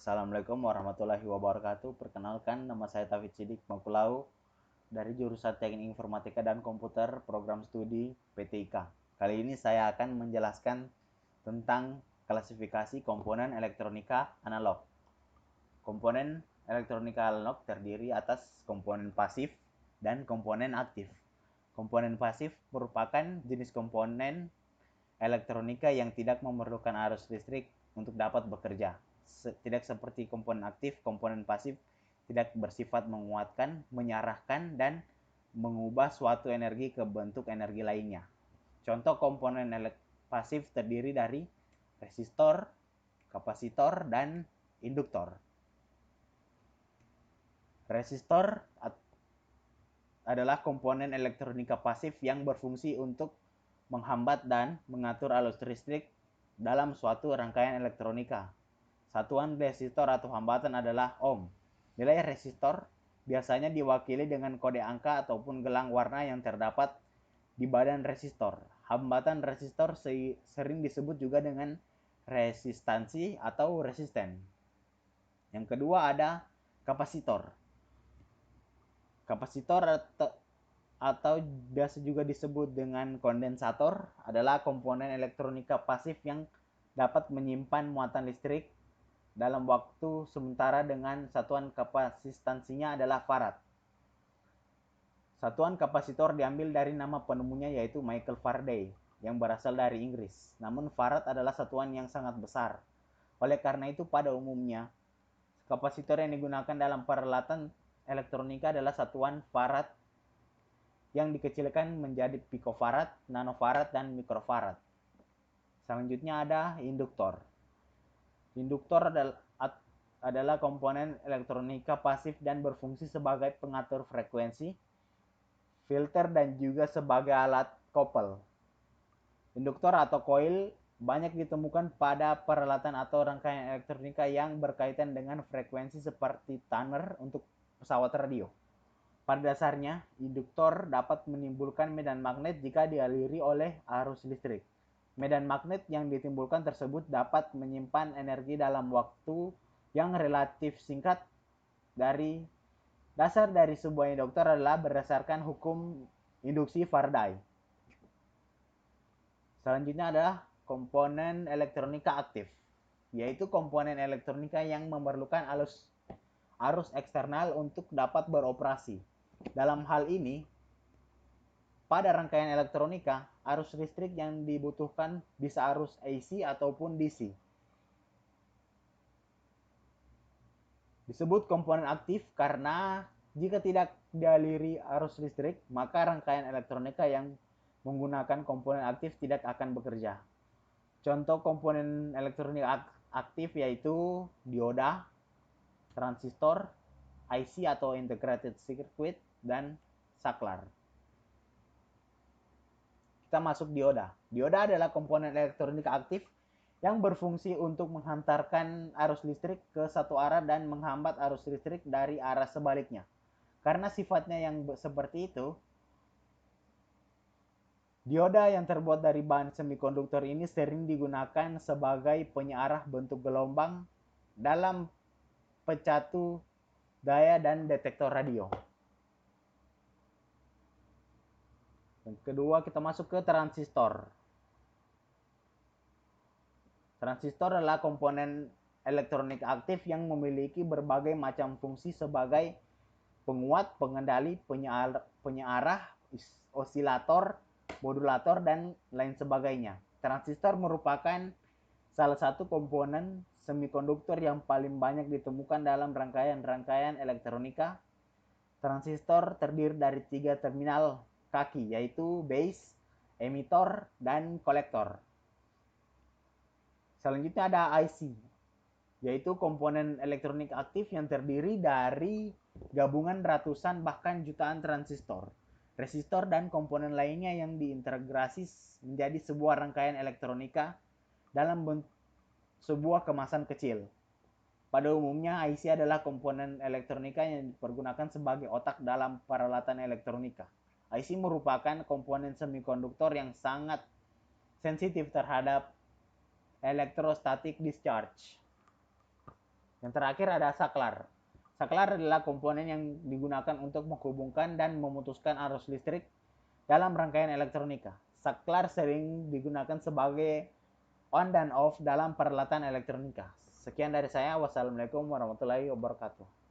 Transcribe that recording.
Assalamualaikum warahmatullahi wabarakatuh. Perkenalkan, nama saya Taufik Sidik Mapulau dari jurusan Teknik Informatika dan Komputer Program Studi PTIK. Kali ini saya akan menjelaskan tentang klasifikasi komponen elektronika analog. Komponen elektronika analog terdiri atas komponen pasif dan komponen aktif. Komponen pasif merupakan jenis komponen elektronika yang tidak memerlukan arus listrik untuk dapat bekerja. Tidak seperti komponen aktif, komponen pasif tidak bersifat menguatkan, menyarahkan, dan mengubah suatu energi ke bentuk energi lainnya. Contoh komponen pasif terdiri dari resistor, kapasitor, dan induktor. Resistor adalah komponen elektronika pasif yang berfungsi untuk menghambat dan mengatur arus listrik dalam suatu rangkaian elektronika. Satuan resistor atau hambatan adalah ohm. Nilai resistor biasanya diwakili dengan kode angka ataupun gelang warna yang terdapat di badan resistor. Hambatan resistor sering disebut juga dengan resistansi atau resisten. Yang kedua ada kapasitor. Kapasitor atau biasa juga disebut dengan kondensator adalah komponen elektronika pasif yang dapat menyimpan muatan listrik dalam waktu sementara dengan satuan kapasitansinya adalah farad. Satuan kapasitor diambil dari nama penemunya yaitu Michael Faraday yang berasal dari Inggris. Namun farad adalah satuan yang sangat besar. Oleh karena itu pada umumnya kapasitor yang digunakan dalam peralatan elektronika adalah satuan farad yang dikecilkan menjadi picofarad, nanofarad, dan mikrofarad. Selanjutnya ada induktor. Induktor adalah komponen elektronika pasif dan berfungsi sebagai pengatur frekuensi, filter, dan juga sebagai alat kopel. Induktor atau koil banyak ditemukan pada peralatan atau rangkaian elektronika yang berkaitan dengan frekuensi seperti tuner untuk pesawat radio. Pada dasarnya, induktor dapat menimbulkan medan magnet jika dialiri oleh arus listrik. Medan magnet yang ditimbulkan tersebut dapat menyimpan energi dalam waktu yang relatif singkat. Dasar dari sebuah induktor adalah berdasarkan hukum induksi Faraday. Selanjutnya adalah komponen elektronika aktif, yaitu komponen elektronika yang memerlukan arus eksternal untuk dapat beroperasi. Dalam hal ini, pada rangkaian elektronika, arus listrik yang dibutuhkan bisa arus AC ataupun DC. Disebut komponen aktif karena jika tidak dialiri arus listrik, maka rangkaian elektronika yang menggunakan komponen aktif tidak akan bekerja. Contoh komponen elektronika aktif yaitu dioda, transistor, IC atau integrated circuit, dan saklar. Kita masuk dioda. Dioda adalah komponen elektronika aktif yang berfungsi untuk menghantarkan arus listrik ke satu arah dan menghambat arus listrik dari arah sebaliknya. Karena sifatnya yang seperti itu, dioda yang terbuat dari bahan semikonduktor ini sering digunakan sebagai penyarah bentuk gelombang dalam pecatu daya dan detektor radio. Yang kedua, kita masuk ke transistor. Transistor adalah komponen elektronik aktif yang memiliki berbagai macam fungsi sebagai penguat, pengendali, penyarah, osilator, modulator, dan lain sebagainya. Transistor merupakan salah satu komponen semikonduktor yang paling banyak ditemukan dalam rangkaian elektronika. Transistor terdiri dari 3 terminal kaki, yaitu base, emitor, dan kolektor. Selanjutnya ada IC, yaitu komponen elektronik aktif yang terdiri dari gabungan ratusan bahkan jutaan transistor, resistor, dan komponen lainnya yang diintegrasi menjadi sebuah rangkaian elektronika dalam sebuah kemasan kecil. Pada umumnya, IC adalah komponen elektronika yang dipergunakan sebagai otak dalam peralatan elektronika. IC merupakan komponen semikonduktor yang sangat sensitif terhadap electrostatic discharge. Yang terakhir ada saklar. Saklar adalah komponen yang digunakan untuk menghubungkan dan memutuskan arus listrik dalam rangkaian elektronika. Saklar sering digunakan sebagai on dan off dalam peralatan elektronika. Sekian dari saya. Wassalamualaikum warahmatullahi wabarakatuh.